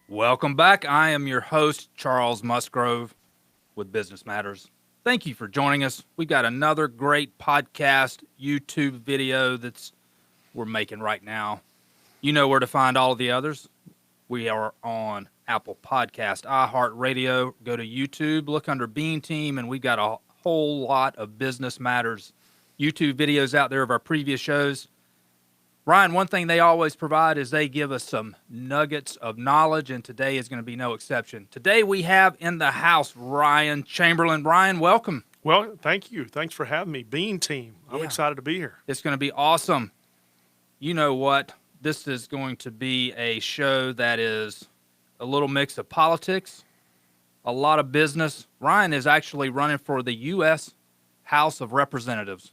Welcome back. I am your host, Charles Musgrove with Business Matters. Thank you for joining us. We've got another great podcast, YouTube video that's we're making right now. You know where to find all of the others. We are on Apple Podcast, iHeartRadio. Go to YouTube, look under Bean Team, and we've got a whole lot of Business Matters YouTube videos out there of our previous shows. Ryan, one thing they always provide is they give us some nuggets of knowledge, and today is going to be no exception. Today we have in the house Ryan Chamberlin. Ryan, welcome. Well, thank you. Thanks for having me. Bean Team. I'm Yeah. excited to be here. It's going to be awesome. You know what? This is going to be a show that is a little mix of politics, a lot of business. Ryan is actually running for the U.S. House of Representatives.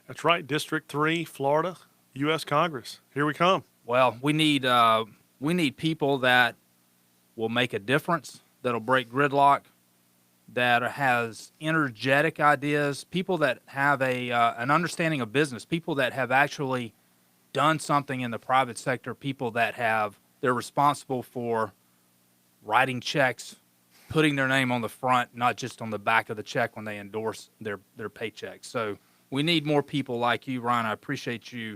That's right. District 3, Florida, U.S. Congress. Here we come. Well, we need people that will make a difference, that'll break gridlock, that has energetic ideas, people that have an understanding of business, people that have actually done something in the private sector, people that they're responsible for writing checks, putting their name on the front, not just on the back of the check when they endorse their paycheck. So we need more people like you, Ryan. I appreciate you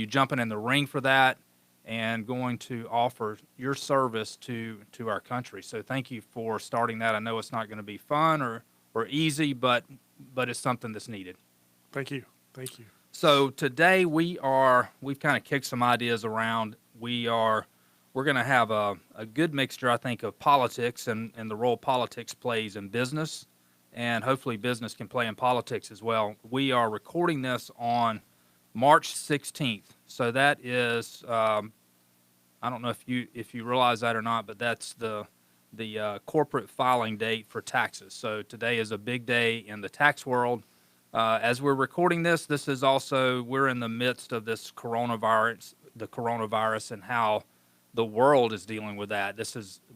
jumping in the ring for that and going to offer your service to our country. So thank you for starting that. I know it's not going to be fun or easy, but it's something that's needed. Thank you. Thank you. So today we've kind of kicked some ideas around. We're going to have a good mixture, I think, of politics and the role politics plays in business, and hopefully business can play in politics as well. We are recording this on March 16th. So that is, I don't know if you realize that or not, but that's the corporate filing date for taxes. So today is a big day in the tax world. As we're recording this is also, we're in the midst of the coronavirus and how the world is dealing with that.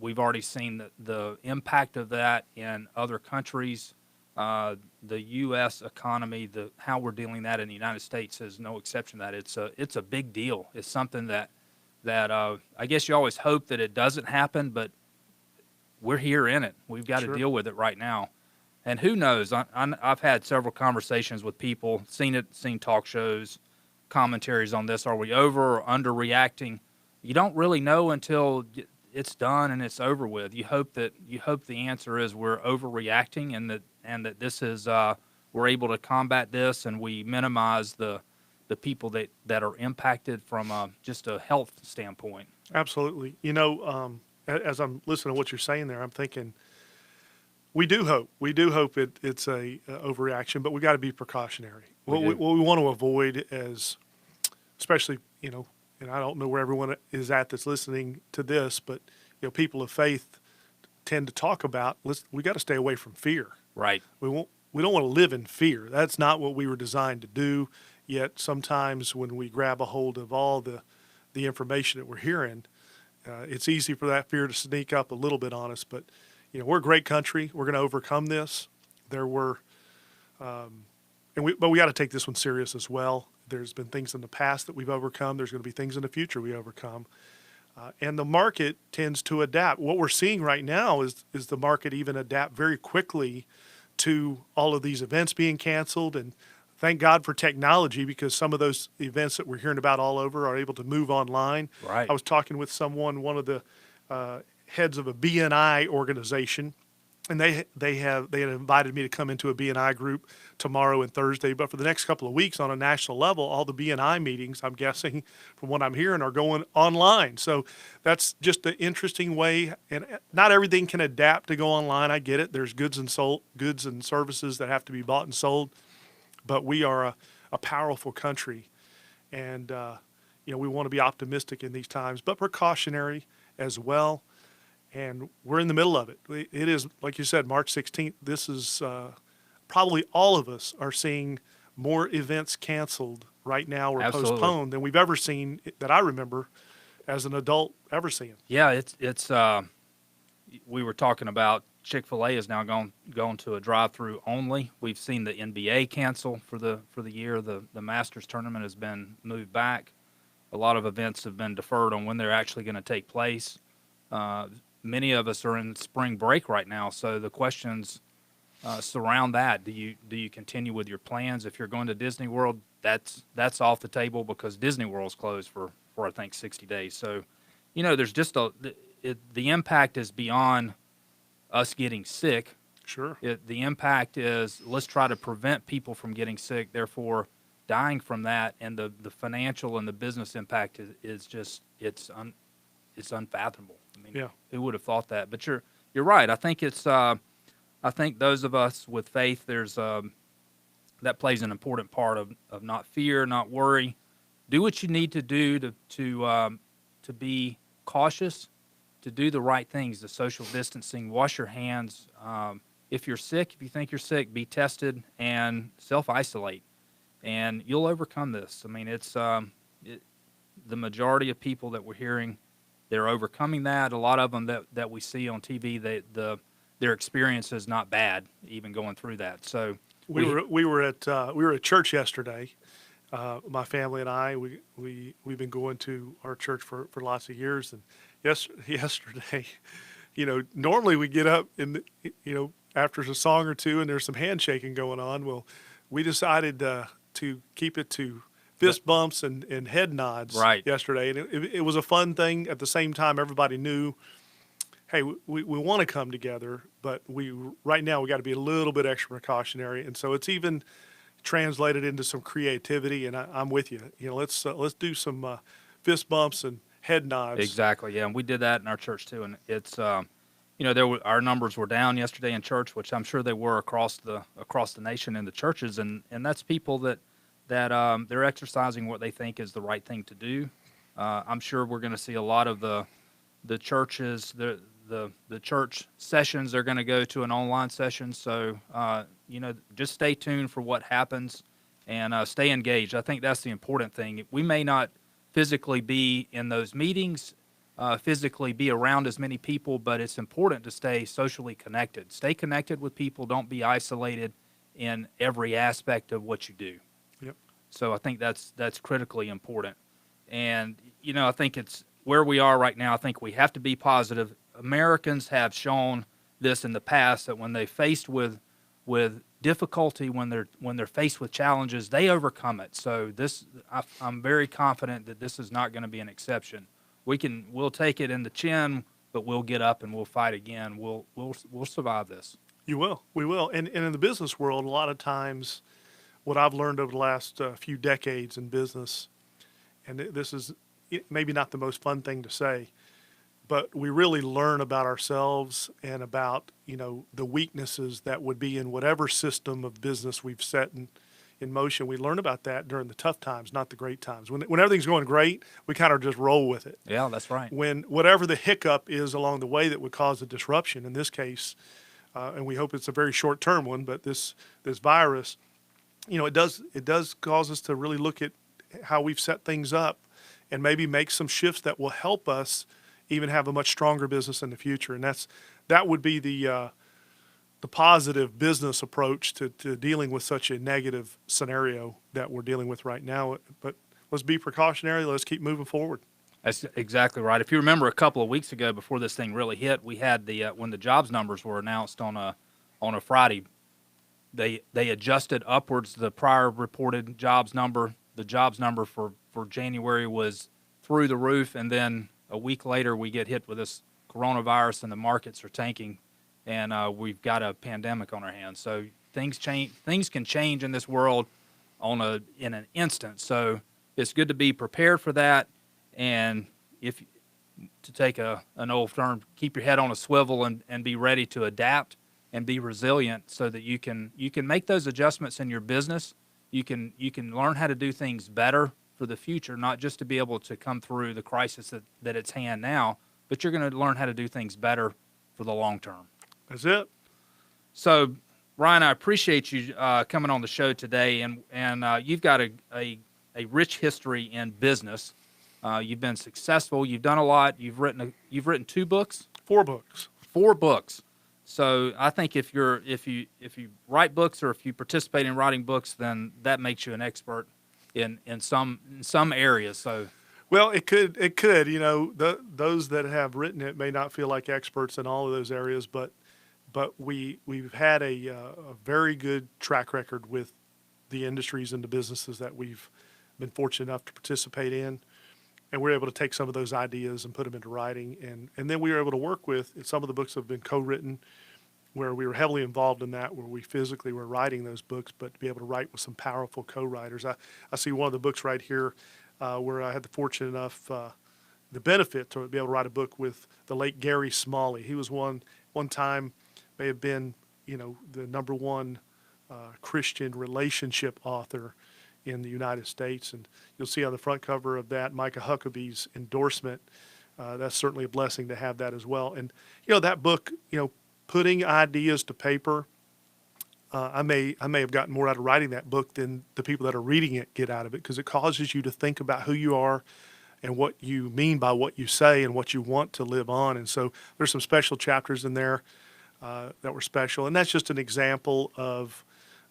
We've already seen the impact of that in other countries. The U.S. economy, how we're dealing that in the United States is no exception to that. It's a big deal. It's something that I guess you always hope that it doesn't happen, but we're here in it. We've got to deal with it right now. And who knows? I've had several conversations with people, seen talk shows, commentaries on this. Are we over or underreacting? You don't really know until it's done and it's over with. You hope the answer is we're overreacting and that this is we're able to combat this and we minimize the people that are impacted from just a health standpoint. Absolutely. As I'm listening to what you're saying there, I'm thinking we do hope it's a overreaction, but we got to be precautionary. What we want to avoid, especially, and I don't know where everyone is at that's listening to this, but people of faith tend to talk about we got to stay away from fear. Right. We don't want to live in fear. That's not what we were designed to do. Yet sometimes when we grab a hold of all the information that we're hearing, it's easy for that fear to sneak up a little bit on us. But we're a great country. We're going to overcome this. But we got to take this one serious as well. There's been things in the past that we've overcome. There's going to be things in the future we overcome. And the market tends to adapt. What we're seeing right now is the market even adapt very quickly to all of these events being canceled. And thank God for technology, because some of those events that we're hearing about all over are able to move online. Right. I was talking with one of the heads of a BNI organization, and they had invited me to come into a BNI group tomorrow and Thursday. But for the next couple of weeks on a national level, all the BNI meetings, I'm guessing from what I'm hearing, are going online. So that's just an interesting way. And not everything can adapt to go online. I get it. There's goods and services that have to be bought and sold. But we are a powerful country, and we want to be optimistic in these times, but precautionary as well. And we're in the middle of it. It is, like you said, March 16th. This is probably all of us are seeing more events canceled right now or postponed than we've ever seen, that I remember as an adult ever seeing. Yeah, it's we were talking about Chick-fil-A is now going to a drive-through only. We've seen the NBA cancel for the year. The Masters tournament has been moved back. A lot of events have been deferred on when they're actually going to take place. many of us are in spring break right now, so the questions surround that. Do you continue with your plans? If you're going to Disney World, that's off the table because Disney World's closed for I think 60 days. So, there's just the impact is beyond us getting sick. Sure. The impact is let's try to prevent people from getting sick, therefore dying from that, and the financial and the business impact is just it's unfathomable. I mean, Yeah. who would have thought that? But you're right. I think it's I think those of us with faith, there's that plays an important part of not fear, not worry. Do what you need to do to be cautious, to do the right things, the social distancing, wash your hands. If you're sick, if you think you're sick, be tested and self-isolate, and you'll overcome this. I mean, it's the majority of people that we're hearing, they're overcoming that. A lot of them that we see on TV, their experience is not bad, even going through that. So We were at church yesterday. My family and I, we've been going to our church for lots of years, and yesterday, normally we get up and after a song or two and there's some handshaking going on. Well, we decided to keep it to fist bumps and head nods Right. yesterday, and it was a fun thing. At the same time, everybody knew, hey, we want to come together, but right now we got to be a little bit extra precautionary, and so it's even translated into some creativity. And I'm with you. Let's do some fist bumps and head nods. Exactly, yeah, and we did that in our church too. And it's our numbers were down yesterday in church, which I'm sure they were across the nation in the churches, and that's people that they're exercising what they think is the right thing to do. I'm sure we're going to see a lot of the churches, the church sessions. They're going to go to an online session, so just stay tuned for what happens and stay engaged. I think that's the important thing. We may not physically be in those meetings, physically be around as many people, but it's important to stay socially connected. Stay connected with people. Don't be isolated in every aspect of what you do. Yep. So I think that's critically important. And, I think it's where we are right now. I think we have to be positive. Americans have shown this in the past, that when they faced with difficulty, when they're faced with challenges, they overcome it. So I'm very confident that this is not going to be an exception. We'll take it in the chin, but we'll get up and we'll fight again. We'll survive this. You will. We will. And in the business world, a lot of times, what I've learned over the last few decades in business, and this is maybe not the most fun thing to say, but we really learn about ourselves and about, the weaknesses that would be in whatever system of business we've set in motion. We learn about that during the tough times, not the great times. When everything's going great, we kind of just roll with it. Yeah, that's right. When whatever the hiccup is along the way that would cause a disruption, in this case, and we hope it's a very short-term one, but this virus, it does cause us to really look at how we've set things up and maybe make some shifts that will help us even have a much stronger business in the future. And that would be the positive business approach to dealing with such a negative scenario that we're dealing with right now. But let's be precautionary. Let's keep moving forward. That's exactly right. If you remember a couple of weeks ago, before this thing really hit, we had when the jobs numbers were announced on a Friday, they adjusted upwards the prior reported jobs number. The jobs number for January was through the roof, and then a week later we get hit with this coronavirus and the markets are tanking, and we've got a pandemic on our hands. So things can change in this world in an instant. So it's good to be prepared for that, and to take an old term, keep your head on a swivel and be ready to adapt and be resilient, so that you can make those adjustments in your business. You can learn how to do things better for the future, not just to be able to come through the crisis that it's hand now, but you're going to learn how to do things better for the long term. That's it. So, Ryan, I appreciate you coming on the show today, and you've got a rich history in business. You've been successful. You've done a lot. You've written 2 books. 4 books. 4 books. So I think if you write books, or if you participate in writing books, then that makes you an expert in some areas. So Well, it could, those that have written it may not feel like experts in all of those areas, but we've had a very good track record with the industries and the businesses that we've been fortunate enough to participate in. And we're able to take some of those ideas and put them into writing. And then we were able to work with, some of the books have been co-written where we were heavily involved in that, where we physically were writing those books, but to be able to write with some powerful co-writers. I see one of the books right here where I had the fortune enough, the benefit to be able to write a book with the late Gary Smalley. He was one time may have been, the number one Christian relationship author in the United States. And you'll see on the front cover of that Micah Huckabee's endorsement. That's certainly a blessing to have that as well. And, that book, putting ideas to paper, I may have gotten more out of writing that book than the people that are reading it get out of it, because it causes you to think about who you are and what you mean by what you say and what you want to live on. And so there's some special chapters in there that were special. And that's just an example of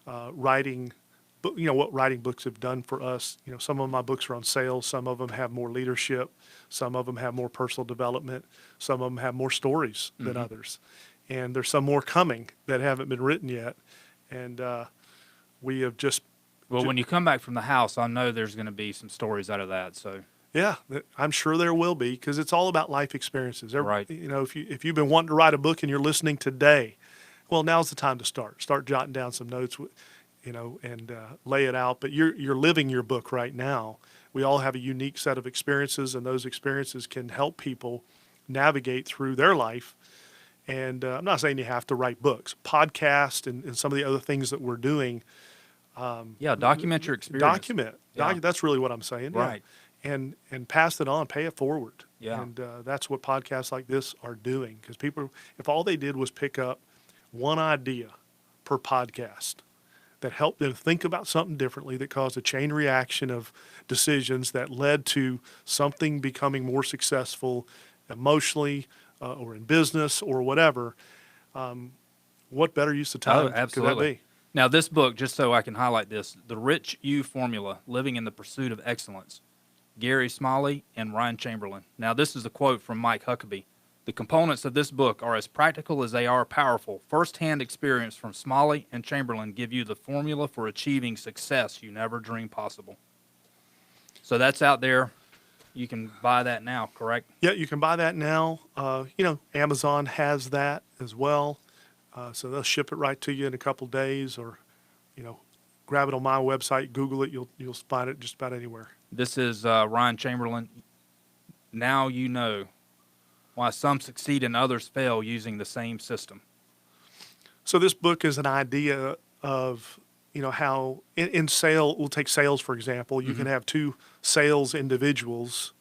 writing, what writing books have done for us. Some of my books are on sales. Some of them have more leadership. Some of them have more personal development. Some of them have more stories than others. And there's some more coming that haven't been written yet. And we have just... Well, when you come back from the house, I know there's going to be some stories out of that. So yeah, I'm sure there will be, because it's all about life experiences. Right. If you've been wanting to write a book and you're listening today, well, now's the time to start. Start jotting down some notes, and lay it out. But you're living your book right now. We all have a unique set of experiences, and those experiences can help people navigate through their life. And I'm not saying you have to write books, podcast, and some of the other things that we're doing. Document your experience. Document. Yeah. That's really what I'm saying. Right. Yeah. And pass it on, pay it forward. Yeah. And that's what podcasts like this are doing. Because people, if all they did was pick up one idea per podcast that helped them think about something differently, that caused a chain reaction of decisions that led to something becoming more successful emotionally or in business or whatever, what better use of time could that be? Now, this book, just so I can highlight this, The Rich You Formula, Living in the Pursuit of Excellence, Gary Smalley and Ryan Chamberlin. Now, this is a quote from Mike Huckabee. The components of this book are as practical as they are powerful. First-hand experience from Smalley and Chamberlain give you the formula for achieving success you never dreamed possible. So that's out there. You can buy that now, correct? Yeah, you can buy that now. Amazon has that as well. So they'll ship it right to you in a couple days, or, grab it on my website, Google it. You'll find it just about anywhere. This is Ryan Chamberlin. Now you know why some succeed and others fail using the same system. So this book is an idea of, how in sale, we'll take sales, for example. You can have two sales individuals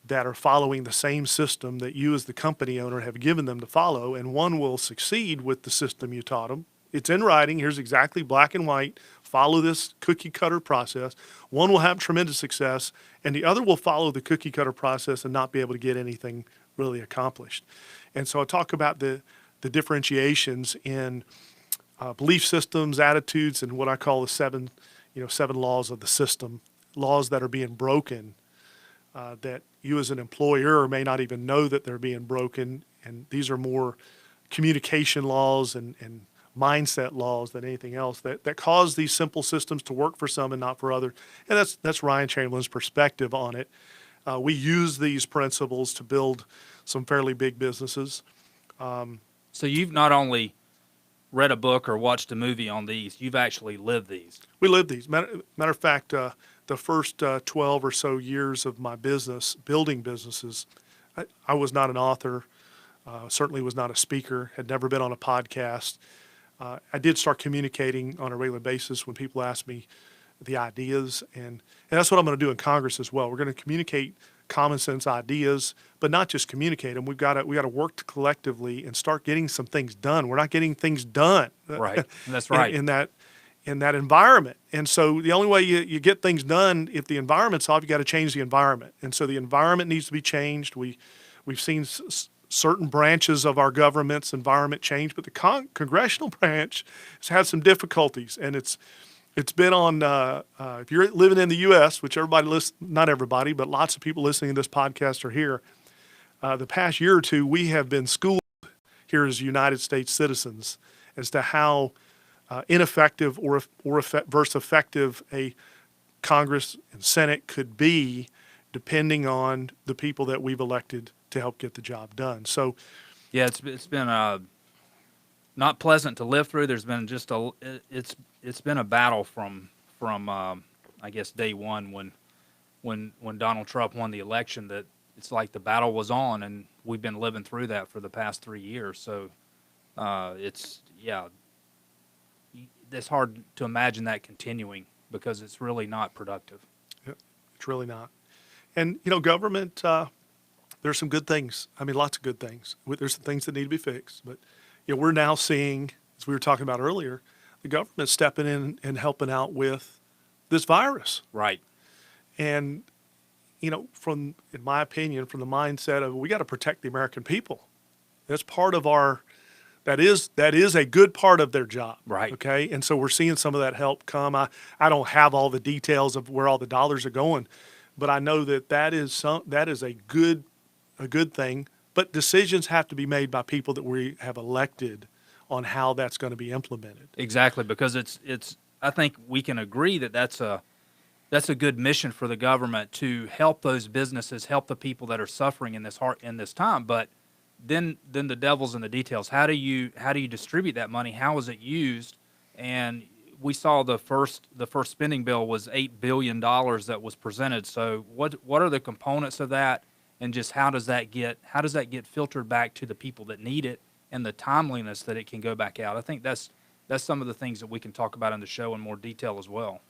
that are following the same system that you as the company owner have given them to follow, and one will succeed with the system you taught them. It's in writing. Here's exactly black and white. Follow this cookie cutter process. One will have tremendous success, and the other will follow the cookie cutter process and not be able to get anything really accomplished. And so I talk about the differentiations in belief systems, attitudes, and what I call the seven laws of the system, laws that are being broken, that you as an employer may not even know that they're being broken. And these are more communication laws and mindset laws than anything else that cause these simple systems to work for some and not for others. And that's Ryan Chamberlain's perspective on it. We use these principles to build some fairly big businesses. So you've not only read a book or watched a movie on these, you've actually lived these. We live these. Matter of fact, the first 12 or so years of my business, building businesses, I was not an author, certainly was not a speaker, had never been on a podcast. I did start communicating on a regular basis when people asked me the ideas, and that's what I'm going to do in Congress as well. We're going to communicate common sense ideas, but not just communicate them. We got to work collectively and start getting some things done. We're not getting things done. Right. That's right. in that environment. And so the only way you get things done, if the environment's off, you got to change the environment. And so the environment needs to be changed. We've seen certain branches of our government's environment change, but the congressional branch has had some difficulties, and it's It's been on, if you're living in the U.S., which not everybody, but lots of people listening to this podcast are here. The past year or two, we have been schooled here as United States citizens as to how ineffective versus effective a Congress and Senate could be, depending on the people that we've elected to help get the job done. So, Yeah, it's been not pleasant to live through. There's been it's been a battle from I guess day one when Donald Trump won the election. That it's like the battle was on, and we've been living through that for the past 3 years. So it's hard to imagine that continuing because it's really not productive. yeah, it's really not. And government. There's some good things. I mean, lots of good things. There's some things that need to be fixed, but we're now seeing, as we were talking about earlier, the government stepping in and helping out with this virus. Right. And in my opinion, from the mindset of we got to protect the American people. That's part of that is a good part of their job. Right. Okay. And so we're seeing some of that help come. I don't have all the details of where all the dollars are going, but I know that is a good thing. But decisions have to be made by people that we have elected on how that's going to be implemented. Exactly, because it's. I think we can agree that that's a good mission for the government to help those businesses, help the people that are suffering in this time. But then the devil's in the details. How do you distribute that money? How is it used? And we saw the first spending bill was $8 billion that was presented. So what are the components of that? And just how does that get filtered back to the people that need it, and the timeliness that it can go back out? I think that's some of the things that we can talk about in the show in more detail as well.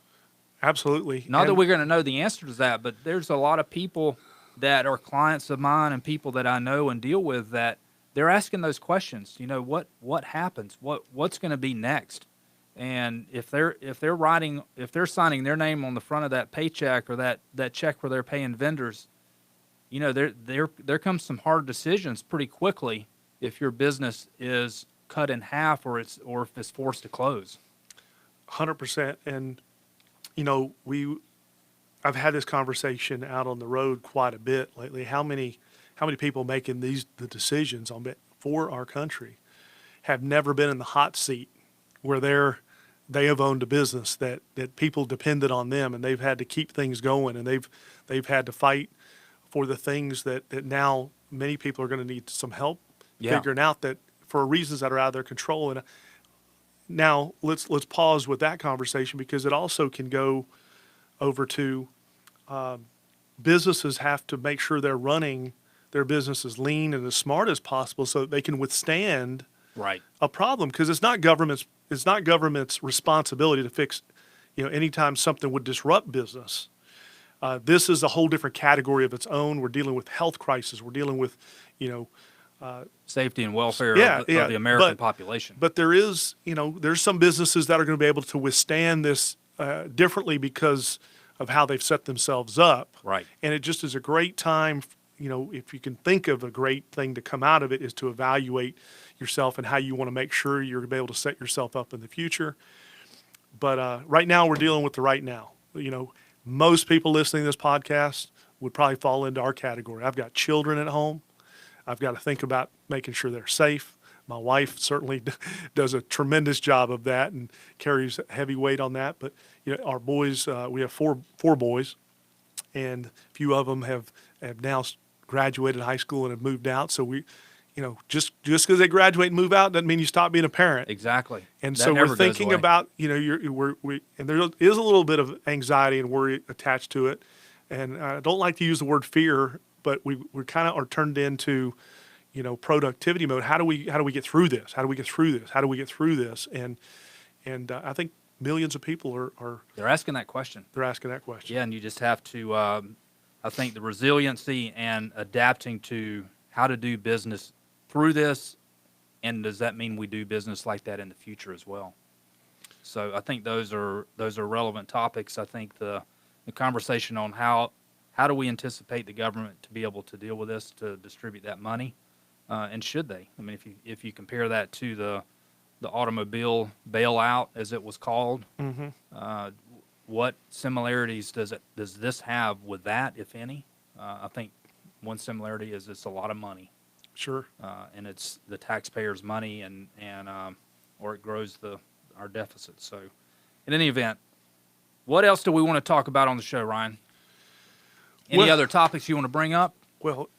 Absolutely. Not that we're going to know the answer to that, but there's a lot of people that are clients of mine and people that I know and deal with that they're asking those questions. What happens? What's going to be next? And if they're signing their name on the front of that paycheck or that check where they're paying vendors, there comes some hard decisions pretty quickly if your business is cut in half or if it's forced to close. 100%. And I've had this conversation out on the road quite a bit lately. How many people making the decisions for our country have never been in the hot seat where they have owned a business that people depended on them, and they've had to keep things going, and they've had to fight for the things that now many people are going to need some help figuring out, that for reasons that are out of their control. And now let's pause with that conversation, because it also can go over to businesses have to make sure they're running their business as lean and as smart as possible so that they can withstand a problem, because it's not government's responsibility to fix anytime something would disrupt business. This is a whole different category of its own. We're dealing with health crisis. We're dealing with, safety and welfare of the American population. But there's some businesses that are going to be able to withstand this differently because of how they've set themselves up. Right. And it just is a great time, if you can think of a great thing to come out of it, is to evaluate yourself and how you want to make sure you're going to be able to set yourself up in the future. But right now we're dealing with the right now. Most people listening to this podcast would probably fall into our category. I've got children at home. I've got to think about making sure they're safe. My wife certainly does a tremendous job of that and carries heavy weight on that. But our boys, we have four boys, and a few of them have now graduated high school and have moved out. So we, just because they graduate and move out doesn't mean you stop being a parent. Exactly. And so we're thinking about, and there is a little bit of anxiety and worry attached to it. And I don't like to use the word fear, but we kind of are turned into, productivity mode. How do we get through this? How do we get through this? How do we get through this? And I think millions of people are they're asking that question. They're asking that question. Yeah, and you just have to, I think the resiliency and adapting to how to do business through this, and does that mean we do business like that in the future as well? So I think those are relevant topics. I think the conversation on how do we anticipate the government to be able to deal with this, to distribute that money, and should they? I mean, if you compare that to the the automobile bailout, as it was called. Mm-hmm. What similarities does this have with that, if any? I think one similarity is it's a lot of money, Sure. and it's the taxpayers' money, or it grows our deficit. So, in any event, what else do we want to talk about on the show, Ryan? Any other topics you want to bring up? Well,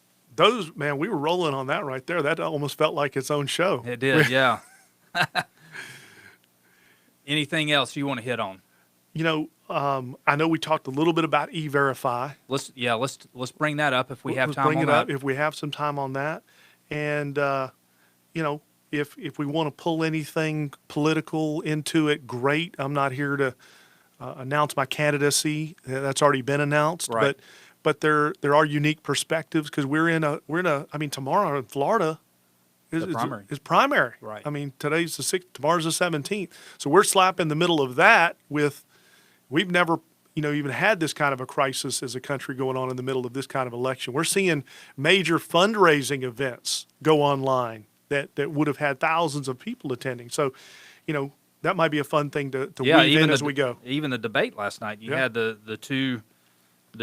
man, we were rolling on that right there. That almost felt like its own show. It did, yeah. Anything else you want to hit on? I know we talked a little bit about E-Verify. Let's bring that up if we have time Bring on it that. up if we have some time on that. And, if we want to pull anything political into it, great. I'm not here to announce my candidacy. That's already been announced. Right. But there are unique perspectives because I mean, tomorrow in Florida is primary. Right. I mean, today's the 6th, tomorrow's the 17th. So we're slap in the middle of that we've never, even had this kind of a crisis as a country going on in the middle of this kind of election. We're seeing major fundraising events go online that would have had thousands of people attending. So, that might be a fun thing to weave in as we go. Even the debate last night, you had the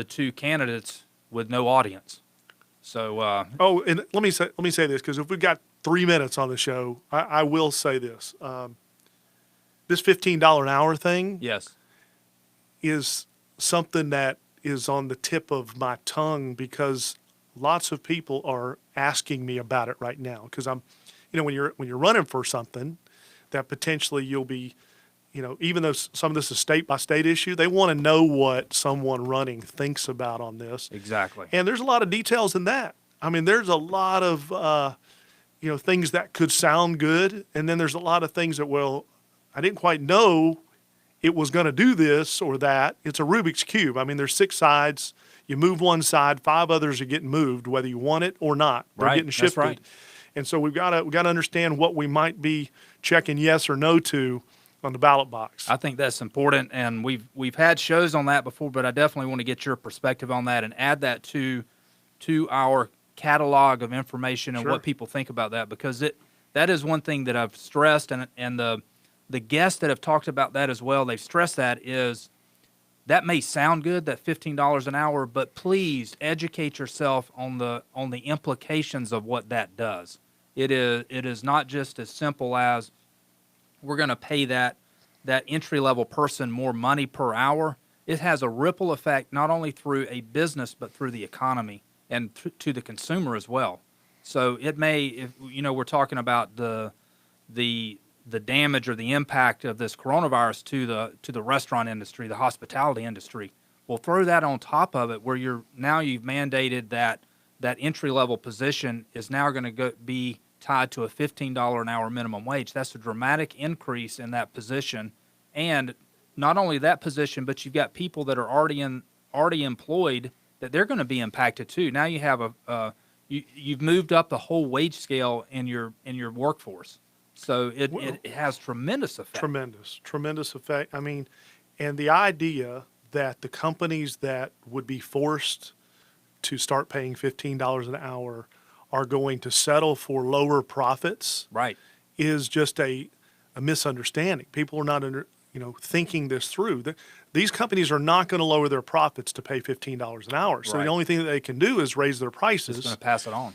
two candidates with no audience. So and let me say this, because if we've got 3 minutes on the show, I will say this: this $15 an hour thing, yes, is something that is on the tip of my tongue because lots of people are asking me about it right now. Because when you're running for something that potentially you'll be, even though some of this is state by state issue, they want to know what someone running thinks about on this. exactly. And there's a lot of details in that. I mean, there's a lot of, things that could sound good. And then there's a lot of things that, well, I didn't quite know it was going to do this or that. It's a Rubik's Cube. I mean, there's 6 sides. You move one side, 5 others are getting moved, whether you want it or not. They're Right. getting shifted. That's right. And so we got to understand what we might be checking yes or no to on the ballot box. I think that's important, and we've had shows on that before, but I definitely want to get your perspective on that and add that to our catalog of information and Sure. what people think about that, because that is one thing that I've stressed, and the guests that have talked about that as well, they've stressed that may sound good, that $15 an hour, but please educate yourself on the implications of what that does. It is not just as simple as we're going to pay that entry-level person more money per hour. It has a ripple effect not only through a business but through the economy and to the consumer as well. So it may, if we're talking about the damage or the impact of this coronavirus to the restaurant industry, the hospitality industry. Well, throw that on top of it, where you've mandated that entry-level position is now going to be tied to a $15 an hour minimum wage. That's a dramatic increase in that position, and not only that position, but you've got people that are already employed that they're going to be impacted too. Now you have you've moved up the whole wage scale in your workforce. So it has tremendous effect. Tremendous effect. I mean, and the idea that the companies that would be forced to start paying $15 an hour are going to settle for lower profits, right, is just a misunderstanding. People are not thinking this through. These companies are not going to lower their profits to pay $15 an hour. So Right. the only thing that they can do is raise their prices. It's going to pass it on.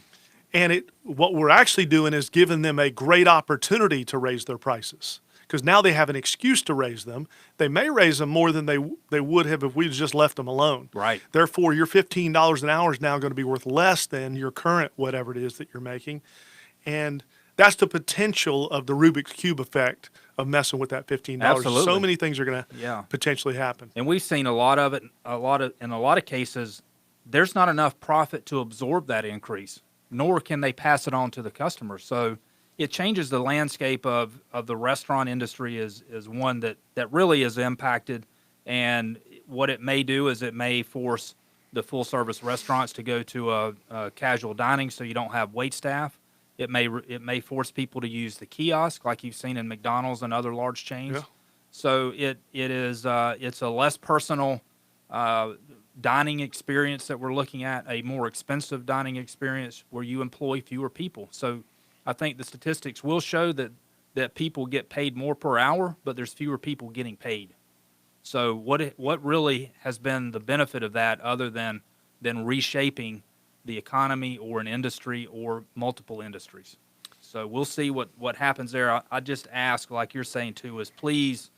And what we're actually doing is giving them a great opportunity to raise their prices, because now they have an excuse to raise them. They may raise them more than they would have if we just left them alone. Right. Therefore, your $15 an hour is now going to be worth less than your current whatever it is that you're making. And that's the potential of the Rubik's Cube effect of messing with that $15. Absolutely. So many things are going to potentially happen. And we've seen a lot of it. In a lot of cases, there's not enough profit to absorb that increase, nor can they pass it on to the customer. So it changes the landscape of the restaurant industry is one that really is impacted. And what it may do is it may force the full-service restaurants to go to a casual dining, so you don't have wait staff. It may force people to use the kiosk, like you've seen in McDonald's and other large chains. Yeah. So it's a less personal dining experience that we're looking at, a more expensive dining experience where you employ fewer people. So I think the statistics will show that that people get paid more per hour, but there's fewer people getting paid. So what really has been the benefit of that other than reshaping the economy or an industry or multiple industries? So we'll see what happens there. I just ask, like you're saying too, is please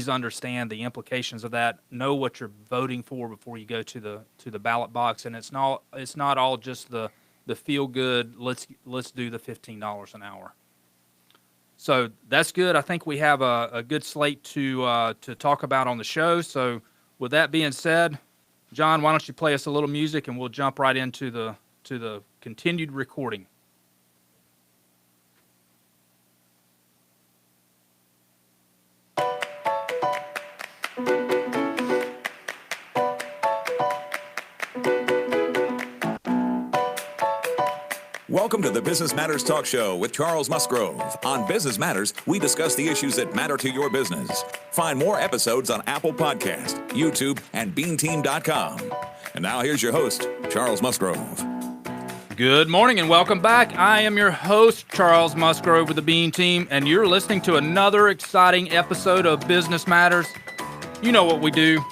understand the implications of that. Know what you're voting for before you go to the ballot box, and it's not all just the feel good. Let's do the $15 an hour. So that's good. I think we have a good slate to talk about on the show. So with that being said, John, why don't you play us a little music and we'll jump right into the continued recording. Welcome to the Business Matters Talk Show with Charles Musgrove. On Business Matters, we discuss the issues that matter to your business. Find more episodes on Apple Podcast, YouTube, and BeanTeam.com. And now here's your host, Charles Musgrove. Good morning and welcome back. I am your host, Charles Musgrove with the Bean Team, and you're listening to another exciting episode of Business Matters. You know what we do.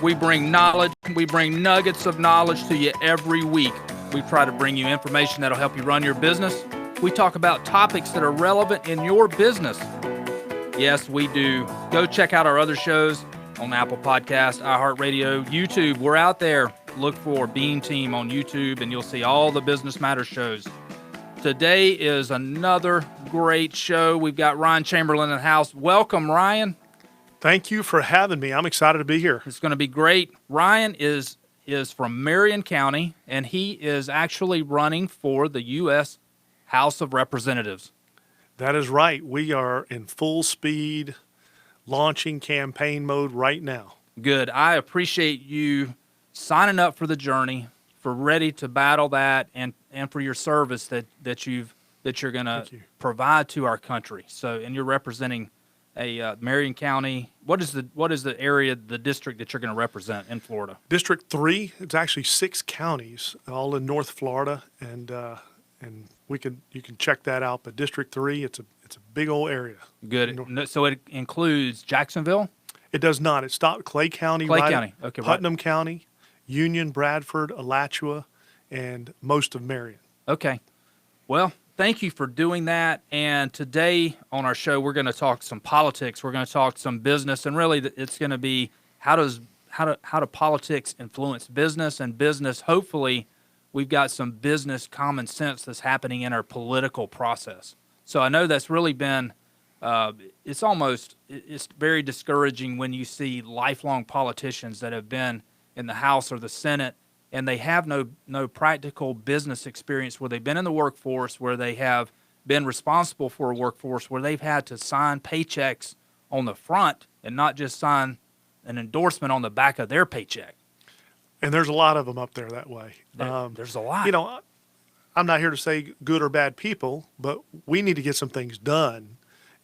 We bring knowledge. We bring nuggets of knowledge to you every week. We try to bring you information that'll help you run your business. We talk about topics that are relevant in your business. Yes, we do. Go check out our other shows on Apple Podcasts, iHeartRadio, YouTube. We're out there. Look for Bean Team on YouTube, and you'll see all the Business Matters shows. Today is another great show. We've got Ryan Chamberlin in the house. Welcome, Ryan. Thank you for having me. I'm excited to be here. It's going to be great. Ryan is from Marion County, and he is actually running for the U.S. House of Representatives. That is right. We are in full speed launching campaign mode right now. Good. I appreciate you signing up for the journey, for ready to battle that, and for your service that you're going to provide to our country. So, and you're representing a Marion County. What is the area, the district that you're going to represent in Florida? District 3. It's actually 6 counties, all in North Florida, and you can check that out. But District 3, it's a big old area. Good. So it includes Jacksonville? It does not. It's Clay County, County. Okay. Putnam County, Union, Bradford, Alachua, and most of Marion. Okay. Well, thank you for doing that. And today on our show, we're going to talk some politics. We're going to talk some business, and really, it's going to be how do politics influence business, and business. Hopefully, we've got some business common sense that's happening in our political process. So I know that's really been. It's very discouraging when you see lifelong politicians that have been in the House or the Senate, and they have no practical business experience, where they've been in the workforce, where they have been responsible for a workforce, where they've had to sign paychecks on the front and not just sign an endorsement on the back of their paycheck. And there's a lot of them up there that way. There's a lot. You know, I'm not here to say good or bad people, but we need to get some things done.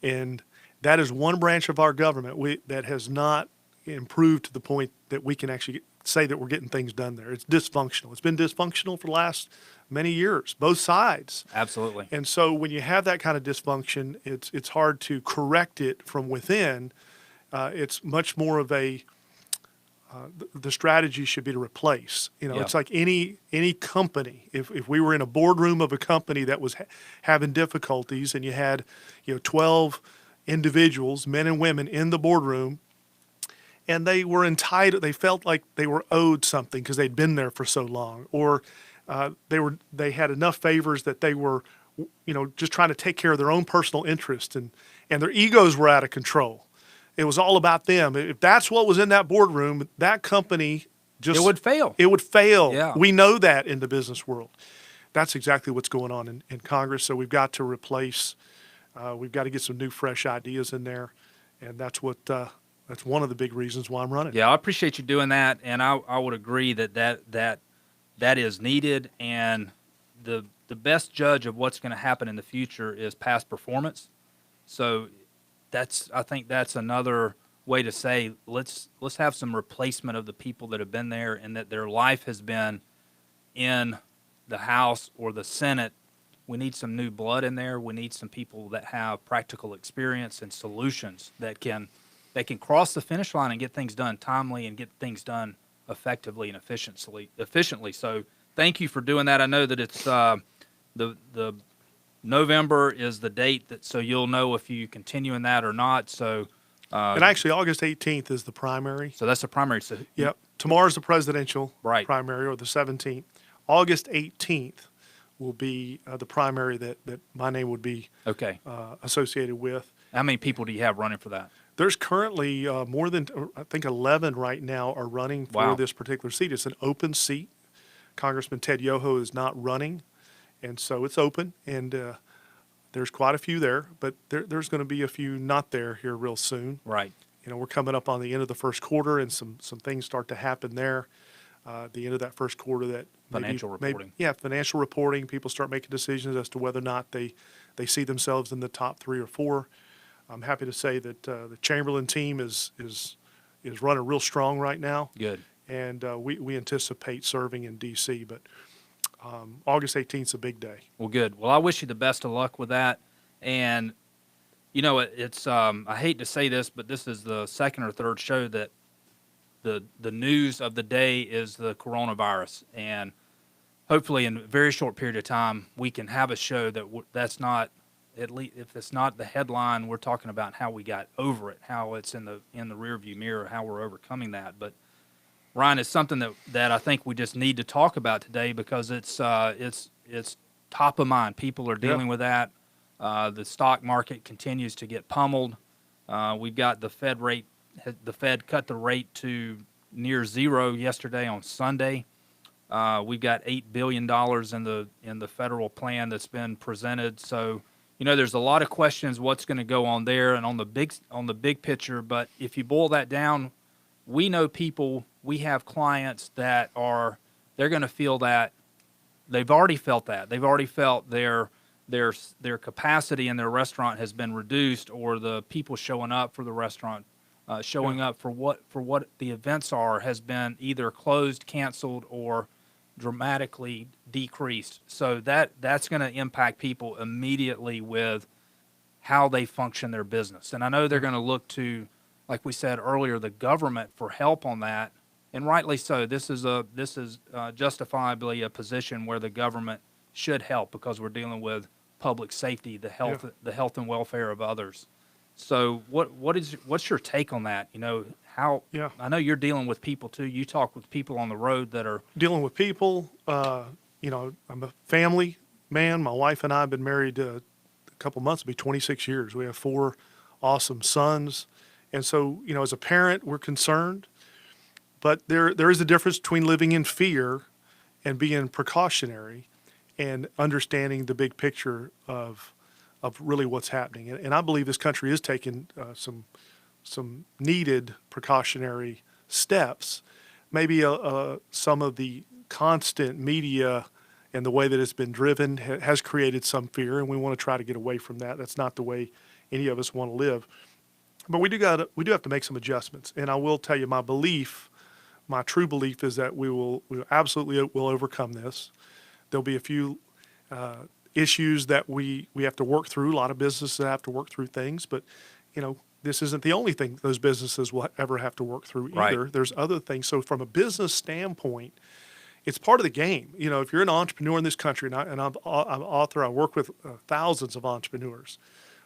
And that is one branch of our government that has not improved to the point that we can actually say that we're getting things done there. It's dysfunctional. It's been dysfunctional for the last many years, both sides. Absolutely. And so when you have that kind of dysfunction, it's hard to correct it from within. It's much more of the strategy should be to replace. You know, It's like any company. If we were in a boardroom of a company that was having difficulties, and you had 12 individuals, men and women, in the boardroom, and they were entitled, they felt like they were owed something because they'd been there for so long, or they had enough favors that they were just trying to take care of their own personal interest, and their egos were out of control. It was all about them. If that's what was in that boardroom, that company it would fail. It would fail. Yeah. We know that in the business world. That's exactly what's going on in Congress. So we've got to replace. We've got to get some new, fresh ideas in there, and that's one of the big reasons why I'm running. Yeah, I appreciate you doing that, and I would agree that is needed, and the best judge of what's going to happen in the future is past performance. So I think that's another way to say let's have some replacement of the people that have been there and that their life has been in the House or the Senate We need some new blood in there. We need some people that have practical experience and solutions that can cross the finish line and get things done timely and get things done effectively and efficiently. So thank you for doing that. I know that it's the November is the date so you'll know if you continue in that or not. So And actually, August 18th is the primary. so that's the primary. So Yep. Tomorrow's the presidential Right. primary, or the 17th. August 18th will be the primary that my name would be okay. associated with. How many people do you have running for that? There's currently more than, I think, 11 right now are running for Wow. this particular seat. It's an open seat. Congressman Ted Yoho is not running, and so it's open, and there's quite a few there, but there's going to be a few not there here real soon. Right. You know, we're coming up on the end of the first quarter, and some things start to happen there. At the end of that first quarter, that Financial reporting. financial reporting. People start making decisions as to whether or not they see themselves in the top 3 or 4. I'm happy to say that the Chamberlin team is running real strong right now, Good. and we anticipate serving in D.C. But August 18th is a big day. Well, good. Well, I wish you the best of luck with that. And, you know, it's I hate to say this, but this is the second or third show that the news of the day is the coronavirus. And hopefully in a very short period of time, we can have a show that's not, at least if it's not the headline, we're talking about how we got over it, how it's in the rearview mirror, how we're overcoming that. But Ryan, it's something that I think we just need to talk about today because it's top of mind. People are dealing with that. The stock market continues to get pummeled. We've got the Fed rate. The Fed cut the rate to near zero yesterday on Sunday. We've got $8 billion in the federal plan that's been presented. So, you know, there's a lot of questions what's going to go on there and on the big picture. But if you boil that down, we know people. We have clients that they're going to feel that. They've already felt that. They've already felt their capacity in their restaurant has been reduced, or the people showing up for the restaurant, showing up for what the events are, has been either closed, canceled, or dramatically decreased. So that's going to impact people immediately with how they function their business. And I know they're going to look to, like we said earlier, the government for help on that. And rightly so. This is justifiably a position where the government should help because we're dealing with public safety, the health and welfare of others. So what's your take on that? You know, how I know you're dealing with people too. You talk with people on the road that are Dealing with people, you know, I'm a family man. My wife and I have been married a couple months, it'll be 26 years. We have 4 awesome sons. And so, you know, as a parent, we're concerned. But there is a difference between living in fear and being precautionary and understanding the big picture of really what's happening. And I believe this country is taking some needed precautionary steps. Maybe some of the constant media and the way that it's been driven has created some fear, and we want to try to get away from that. That's not the way any of us want to live. But we do have to make some adjustments. And I will tell you, my true belief is that we absolutely will overcome this. There'll be a few issues that we have to work through. A lot of businesses have to work through things, but you know, this isn't the only thing those businesses will ever have to work through either. Right. There's other things. So from a business standpoint, it's part of the game. You know, if you're an entrepreneur in this country, and I'm an author, I work with thousands of entrepreneurs.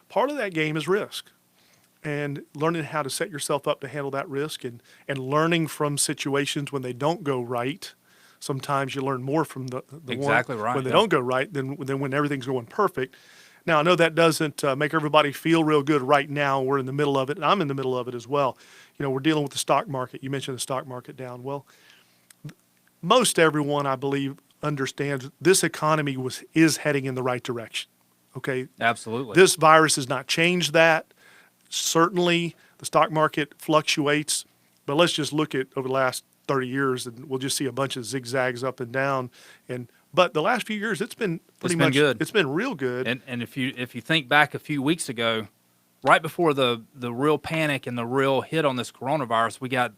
Part of that game is risk. And learning how to set yourself up to handle that risk, and learning from situations when they don't go right. Sometimes you learn more from the Exactly one right, when they yeah. don't go right than when everything's going perfect. Now, I know that doesn't make everybody feel real good right now. We're in the middle of it, and I'm in the middle of it as well. You know, we're dealing with the stock market. You mentioned the stock market down. Well, most everyone, I believe, understands this economy is heading in the right direction. Okay? absolutely. This virus has not changed that. Certainly, the stock market fluctuates, but let's just look at over the last 30 years, and we'll just see a bunch of zigzags up and down. But the last few years, it's been pretty much good. It's been real good. And if you think back a few weeks ago, right before the real panic and the real hit on this coronavirus, we got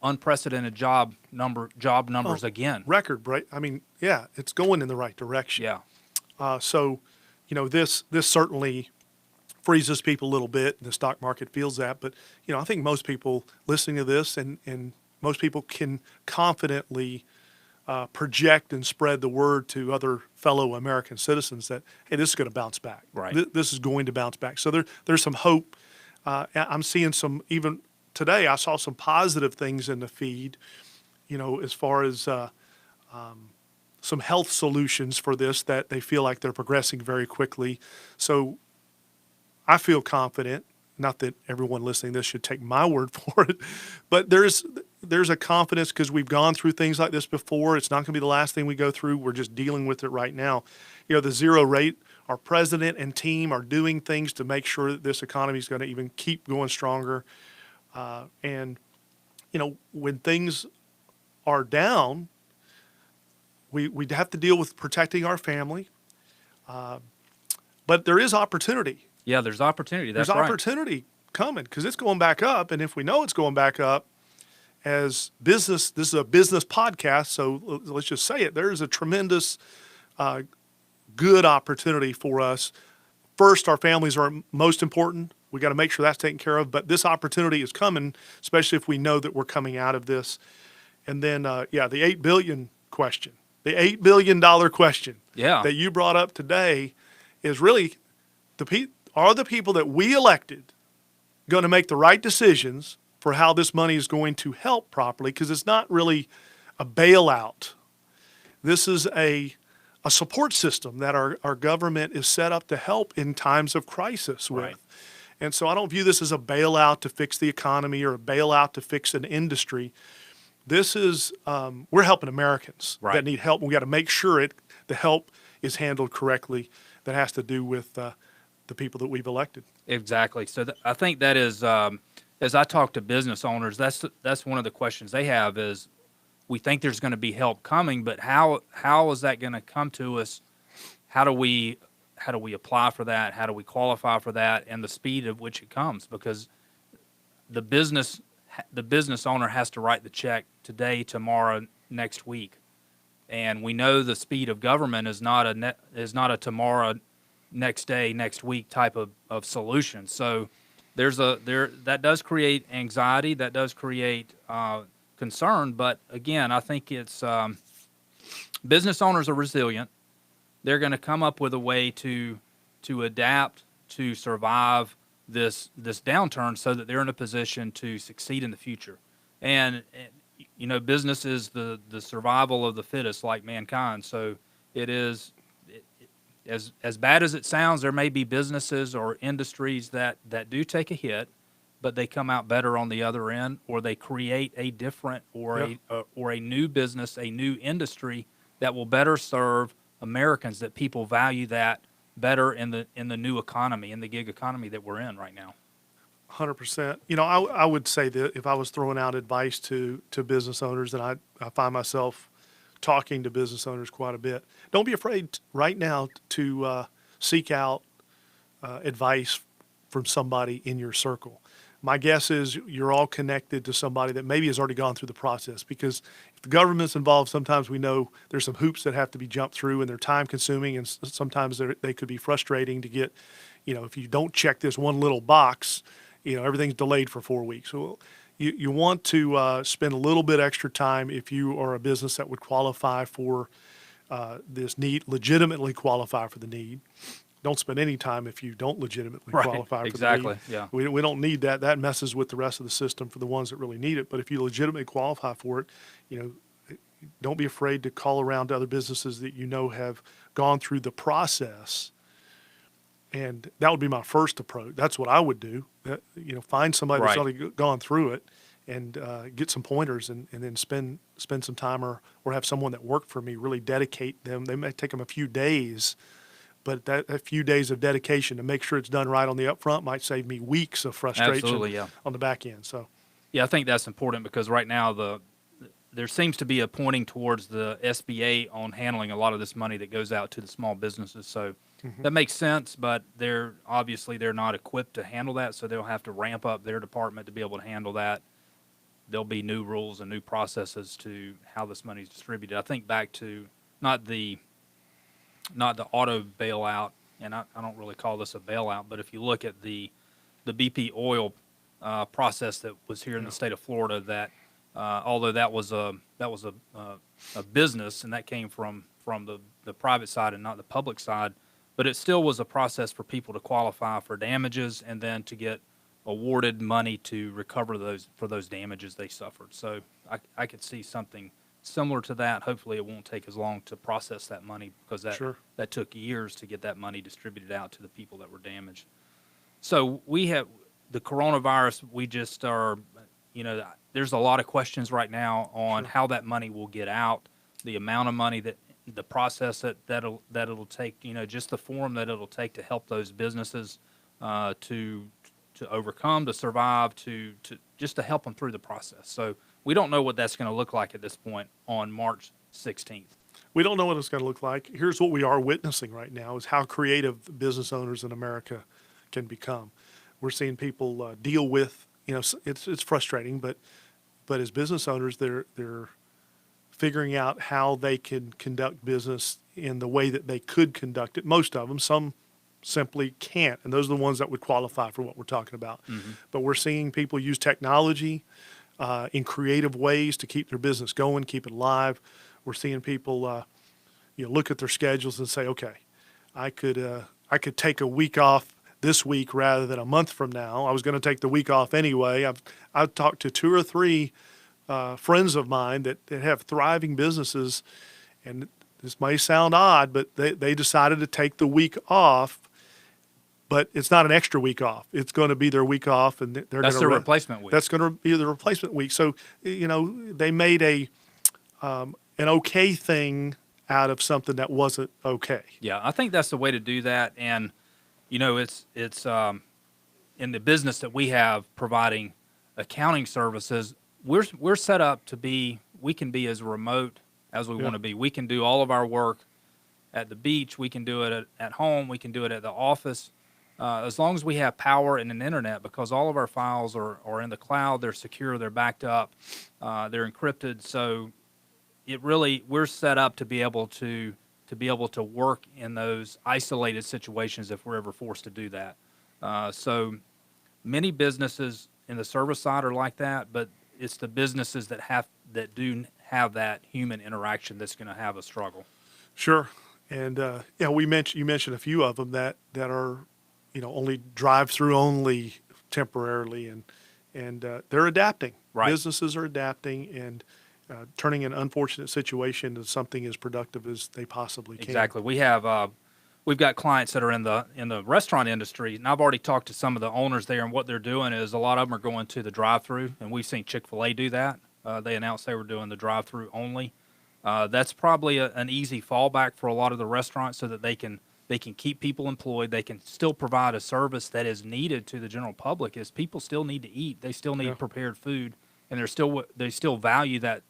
unprecedented job numbers again. Record break. I mean, yeah, it's going in the right direction. Yeah. So, this certainly freezes people a little bit. The stock market feels that, but I think most people listening to this and most people can confidently project and spread the word to other fellow American citizens that, hey, this is going to bounce back. Right. This is going to bounce back. So there's some hope. I'm seeing some, even today, I saw some positive things in the feed, as far as some health solutions for this that they feel like they're progressing very quickly. So I feel confident, not that everyone listening to this should take my word for it, but there's a confidence because we've gone through things like this before. It's not going to be the last thing we go through. We're just dealing with it right now. The zero rate, our president and team are doing things to make sure that this economy is going to even keep going stronger. And when things are down, we'd have to deal with protecting our family. But there is opportunity. Yeah, there's opportunity. That's There's right. opportunity coming because it's going back up. And if we know it's going back up as business, this is a business podcast. So let's just say it. There's a tremendous good opportunity for us. First, our families are most important. We got to make sure that's taken care of. But this opportunity is coming, especially if we know that we're coming out of this. And then, the $8 billion question, the $8 billion question that you brought up today is really are the people that we elected going to make the right decisions for how this money is going to help properly? Because it's not really a bailout. This is a support system that our government is set up to help in times of crisis with. Right. And so I don't view this as a bailout to fix the economy or a bailout to fix an industry. This is, we're helping Americans that need help. We got to make sure the help is handled correctly. That has to do with the people that we've elected. Exactly. So I think that is, as I talk to business owners, that's one of the questions they have is, we think there's going to be help coming, but how is that going to come to us? How do we apply for that? How do we qualify for that? And the speed at which it comes, because the business owner has to write the check today, tomorrow, next week, and we know the speed of government is not a tomorrow, next day, next week type of solution. So that does create anxiety. That does create concern. But again, I think it's business owners are resilient. They're going to come up with a way to adapt, to survive this downturn, so that they're in a position to succeed in the future. And business is the survival of the fittest, like mankind. So it is. As bad as it sounds, there may be businesses or industries that do take a hit, but they come out better on the other end, or they create a different or a new business, a new industry that will better serve Americans, that people value that better in the new economy, in the gig economy that we're in right now. 100%. I would say that if I was throwing out advice to business owners, and I find myself talking to business owners quite a bit, don't be afraid right now to seek out advice from somebody in your circle. My guess is you're all connected to somebody that maybe has already gone through the process, because if the government's involved, sometimes we know there's some hoops that have to be jumped through, and they're time consuming, and sometimes they could be frustrating to get, if you don't check this one little box, everything's delayed for 4 weeks. So you want to spend a little bit extra time if you are a business that would qualify for this need, legitimately qualify for the need. Don't spend any time if you don't legitimately qualify for the need. Yeah. We don't need that. That messes with the rest of the system for the ones that really need it. But if you legitimately qualify for it, don't be afraid to call around to other businesses that have gone through the process. And that would be my first approach. That's what I would do. Find somebody that's already gone through it, and get some pointers, and then spend some time, or have someone that worked for me really dedicate them. They may take them a few days, but a few days of dedication to make sure it's done right on the upfront might save me weeks of frustration on the back end. So, yeah, I think that's important, because right now there seems to be a pointing towards the SBA on handling a lot of this money that goes out to the small businesses. So that makes sense, but they're not equipped to handle that, so they'll have to ramp up their department to be able to handle that. There'll be new rules and new processes to how this money is distributed. I think back to not the not the auto bailout, and I don't really call this a bailout, but if you look at the BP oil process that was here in the state of Florida, that although that was a business and that came from the private side and not the public side, but it still was a process for people to qualify for damages and then to get awarded money to recover those damages they suffered. So I could see something similar to that. Hopefully it won't take as long to process that money, because that took years to get that money distributed out to the people that were damaged. So we have the coronavirus. We just are, there's a lot of questions right now on how that money will get out, the amount of money, the process that it'll take, just the form that it'll take to help those businesses to overcome, to survive, to just to help them through the process. So we don't know what that's going to look like at this point on March 16th. We don't know what it's going to look like. Here's what we are witnessing right now is how creative business owners in America can become. We're seeing people deal with, it's frustrating, but as business owners, they're figuring out how they can conduct business in the way that they could conduct it. Most of them, some simply can't, and those are the ones that would qualify for what we're talking about. Mm-hmm. But we're seeing people use technology in creative ways to keep their business going, keep it alive. We're seeing people, look at their schedules and say, okay, I could take a week off this week rather than a month from now. I was going to take the week off anyway. I've talked to 2 or 3 friends of mine that have thriving businesses, and this may sound odd, but they decided to take the week off. But it's not an extra week off. It's going to be their week off, and they're that's going to their replacement week. That's going to be the replacement week. So, they made an okay thing out of something that wasn't okay. Yeah, I think that's the way to do that. And it's in the business that we have providing accounting services, we're set up to be. We can be as remote as we want to be. We can do all of our work at the beach. We can do it at home. We can do it at the office. As long as we have power and an internet, because all of our files are in the cloud, they're secure, they're backed up, they're encrypted. So we're set up to be able to work in those isolated situations if we're ever forced to do that. So many businesses in the service side are like that, but it's the businesses that do have that human interaction that's going to have a struggle. Sure, and you mentioned a few of them that are. Only drive-through only temporarily, and they're adapting. Right. Businesses are adapting and turning an unfortunate situation into something as productive as they possibly can. Exactly. We've got clients that are in the restaurant industry, and I've already talked to some of the owners there, and what they're doing is a lot of them are going to the drive-through, and we've seen Chick-fil-A do that. They announced they were doing the drive-through only. That's probably an easy fallback for a lot of the restaurants, so that they can keep people employed. They can still provide a service that is needed to the general public. Is people still need to eat. They still need prepared food, and they still value that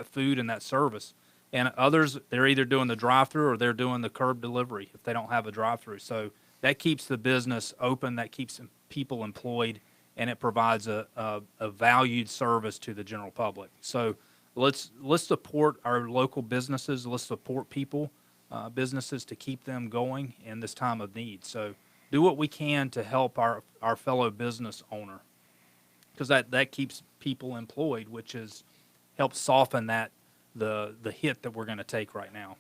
food and that service. And others, they're either doing the drive-through or they're doing the curb delivery if they don't have a drive-through. So that keeps the business open. That keeps people employed, and it provides a valued service to the general public. So let's support our local businesses. Let's support people. Businesses to keep them going in this time of need. So do what we can to help our fellow business owner, because that keeps people employed, which helps soften the hit that we're going to take right now.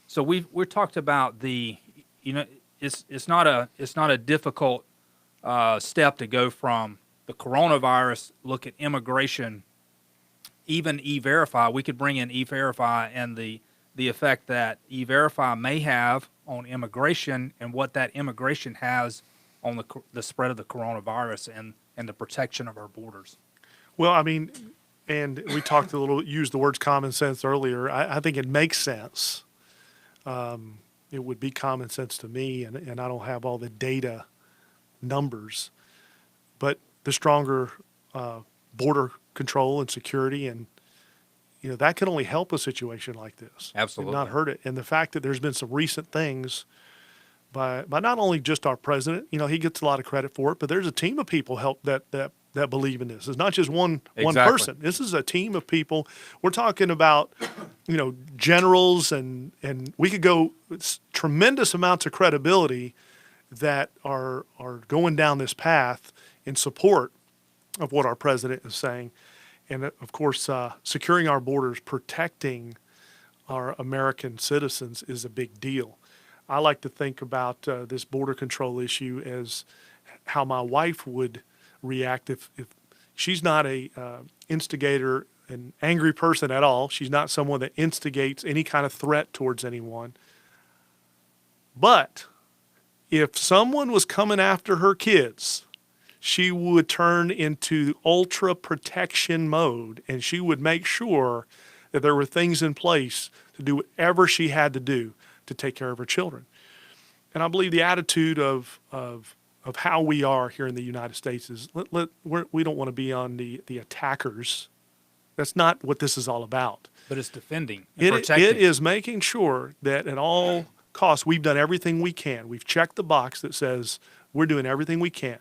So we've talked about it's not a difficult step to go from the coronavirus, look at immigration, even E-Verify. We could bring in E-Verify and the effect that E-Verify may have on immigration, and what that immigration has on the spread of the coronavirus and the protection of our borders. Well, I mean, and we used the words common sense earlier. I think it makes sense. It would be common sense to me, and I don't have all the data numbers, but the stronger border control and security, and that can only help a situation like this. Absolutely. And not hurt it. And the fact that there's been some recent things by not only just our president, he gets a lot of credit for it, but there's a team of people that that believe in this. It's not just one Exactly. person. This is a team of people. We're talking about, generals and we could go tremendous amounts of credibility that are going down this path in support of what our president is saying. And of course, securing our borders, protecting our American citizens is a big deal. I like to think about this border control issue as how my wife would react if she's not a instigator, an angry person at all. She's not someone that instigates any kind of threat towards anyone. But if someone was coming after her kids, she would turn into ultra protection mode, and she would make sure that there were things in place to do whatever she had to do to take care of her children. And I believe the attitude of how we are here in the United States is we don't want to be on the attackers. That's not what this is all about. But it's defending and protecting. It is making sure that at all costs we've done everything we can. We've checked the box that says we're doing everything we can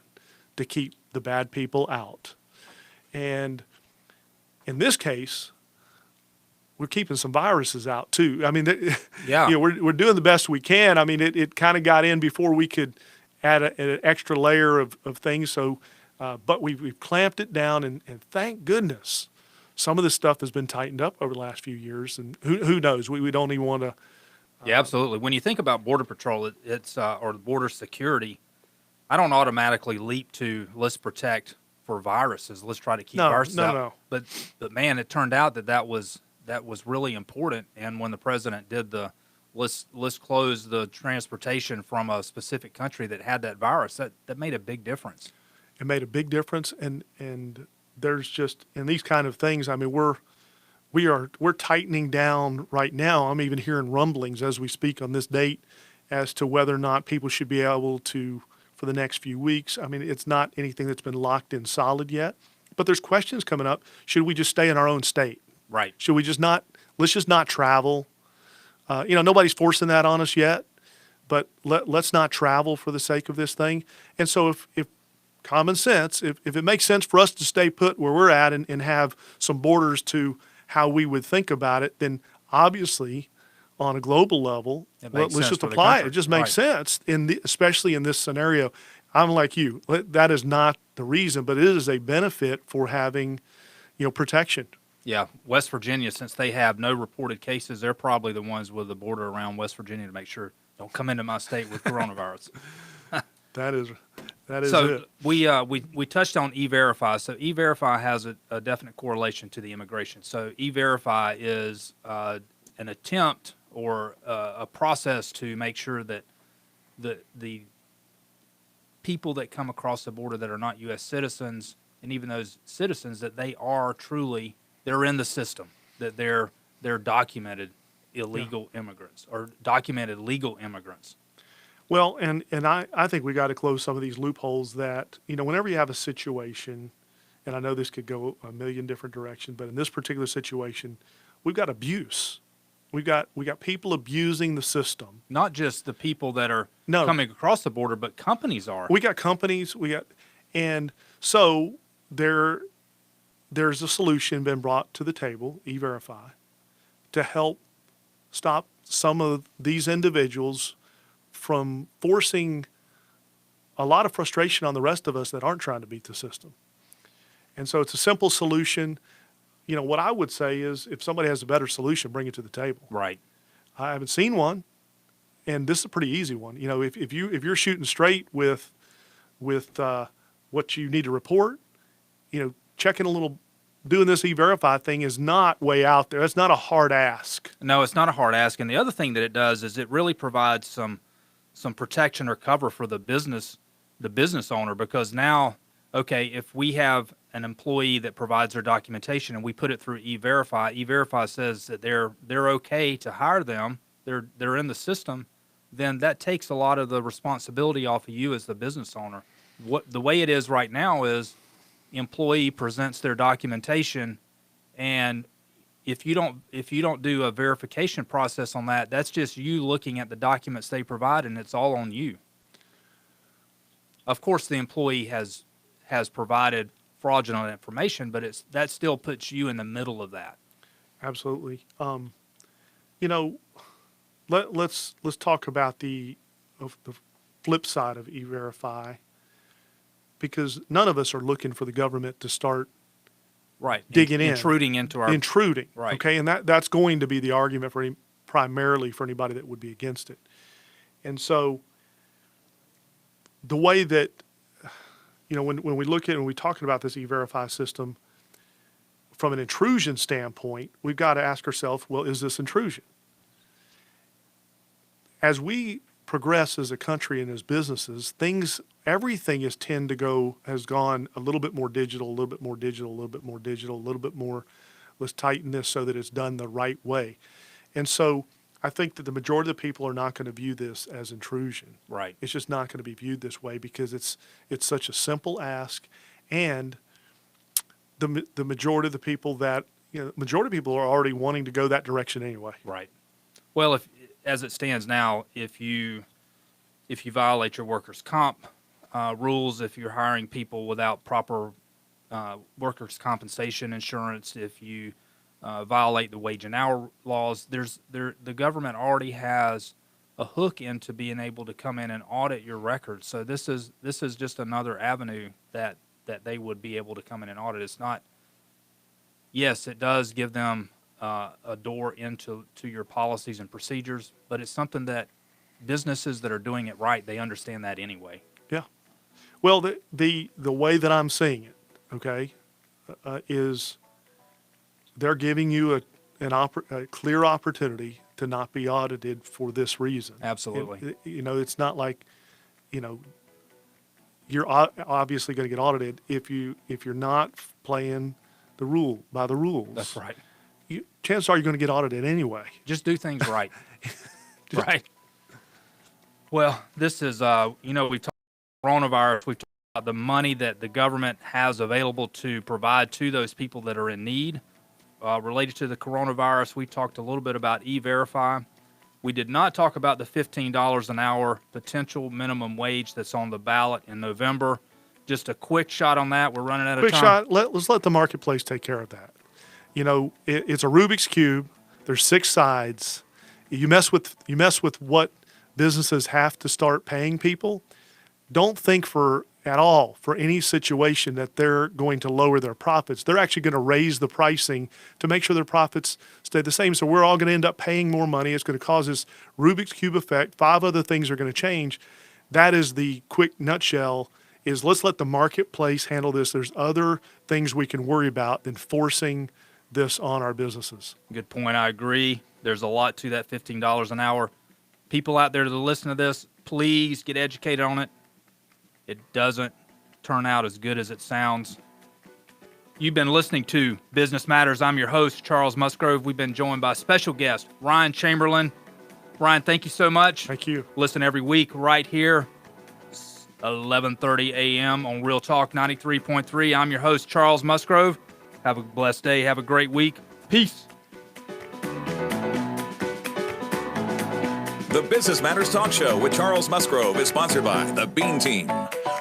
to keep the bad people out. And in this case, we're keeping some viruses out too. I mean, Yeah. we're doing the best we can. I mean, it kind of got in before we could add an extra layer of things. So, but we've clamped it down, and thank goodness some of this stuff has been tightened up over the last few years. And who knows? We don't even want to. Yeah, absolutely. When you think about Border Patrol, it's or border security, I don't automatically leap to let's protect for viruses. Let's try to keep viruses out. No. But man, it turned out that was really important. And when the president did the let's close the transportation from a specific country that had that virus, that made a big difference. It made a big difference, and there's just in these kind of things. I mean, we're tightening down right now. I'm even hearing rumblings as we speak on this date as to whether or not people should be able to, for the next few weeks. I mean, it's not anything that's been locked in solid yet, but there's questions coming up. Should we just stay in our own state? Right. Should we let's just not travel? Nobody's forcing that on us yet, but let's not travel for the sake of this thing. And so if common sense, if it makes sense for us to stay put where we're at and have some borders to how we would think about it, then obviously on a global level, let's just apply it. It just makes sense, especially in this scenario. I'm like you. That is not the reason, but it is a benefit for having, protection. Yeah, West Virginia, since they have no reported cases, they're probably the ones with the border around West Virginia to make sure don't come into my state with coronavirus. That is so it. We touched on E-Verify. So E-Verify has a definite correlation to the immigration. So E-Verify is an attempt or a process to make sure that the people that come across the border that are not U.S. citizens, and even those citizens, that they are truly they're in the system, that they're documented illegal immigrants or documented legal immigrants. Well, and I think we got to close some of these loopholes that, whenever you have a situation, and I know this could go a million different directions, but in this particular situation, we've got abuse. We got people abusing the system. Not just the people that are coming across the border, but companies are. We got companies, and so there's a solution been brought to the table, E-Verify, to help stop some of these individuals from forcing a lot of frustration on the rest of us that aren't trying to beat the system. And so it's a simple solution. What I would say is if somebody has a better solution, bring it to the table. Right. I haven't seen one, and this is a pretty easy one. If you're shooting straight with what you need to report, checking doing this E-Verify thing is not way out there. It's not a hard ask. No, it's not a hard ask. And the other thing that it does is it really provides some protection or cover for the business owner, because now, okay, if we have an employee that provides their documentation and we put it through E-Verify, E-Verify says that they're okay to hire them, they're in the system, then that takes a lot of the responsibility off of you as the business owner. The way it is right now is employee presents their documentation, and if you don't do a verification process on that, that's just you looking at the documents they provide, and it's all on you. Of course, the employee has provided fraudulent information, but that still puts you in the middle of that. Absolutely. You know, let's talk about the flip side of E-Verify, because none of us are looking for the government to start Right. digging in, intruding into our intruding. Right. Okay, and that's going to be the argument primarily for anybody that would be against it. And so the way that, you know, when we look at and we talking about this E-Verify system from an intrusion standpoint, we've got to ask ourselves, well, is this intrusion? As we progress as a country and as businesses, everything has gone a little bit more digital, a little bit more digital, a little bit more digital, a little bit more, let's tighten this so that it's done the right way. And so I think that the majority of the people are not going to view this as intrusion. Right. It's just not going to be viewed this way because it's such a simple ask, and the majority of the people majority of people are already wanting to go that direction anyway. Right. Well, as it stands now, if you violate your workers' comp rules, if you're hiring people without proper workers' compensation insurance, if you violate the wage and hour laws, the government already has a hook into being able to come in and audit your records. So this is just another avenue that they would be able to come in and audit. It's not. Yes, it does give them a door into your policies and procedures, but it's something that businesses that are doing it right, they understand that anyway. Yeah. Well, the way that I'm seeing it, okay, is they're giving you a clear opportunity to not be audited for this reason. Absolutely. It's not like, you're obviously going to get audited if you're not playing by the rules. That's right. Chances are you're going to get audited anyway. Just do things right. Right. Well, this is, we've talked about coronavirus. We've talked about the money that the government has available to provide to those people that are in need. Related to the coronavirus, we talked a little bit about E-Verify. We did not talk about the $15 an hour potential minimum wage that's on the ballot in November. Just a quick shot on that. We're running out of time. Quick shot. Let's let the marketplace take care of that. It's a Rubik's Cube. There's 6 sides. You mess with what businesses have to start paying people. Don't think for any situation that they're going to lower their profits. They're actually going to raise the pricing to make sure their profits stay the same. So we're all going to end up paying more money. It's going to cause this Rubik's Cube effect. 5 other things are going to change. That is the quick nutshell, is let's let the marketplace handle this. There's other things we can worry about than forcing this on our businesses. Good point. I agree. There's a lot to that $15 an hour. People out there that listen to this, please get educated on it. It doesn't turn out as good as it sounds. You've been listening to Business Matters. I'm your host, Charles Musgrove. We've been joined by special guest, Ryan Chamberlin. Ryan, thank you so much. Thank you. Listen every week right here, 11:30 a.m. on Real Talk 93.3. I'm your host, Charles Musgrove. Have a blessed day. Have a great week. Peace. The Business Matters Talk Show with Charles Musgrove is sponsored by the Bean Team.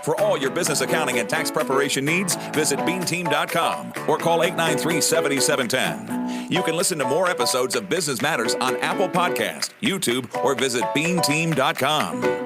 For all your business accounting and tax preparation needs, visit beanteam.com or call 893-7710. You can listen to more episodes of Business Matters on Apple Podcast, YouTube, or visit beanteam.com.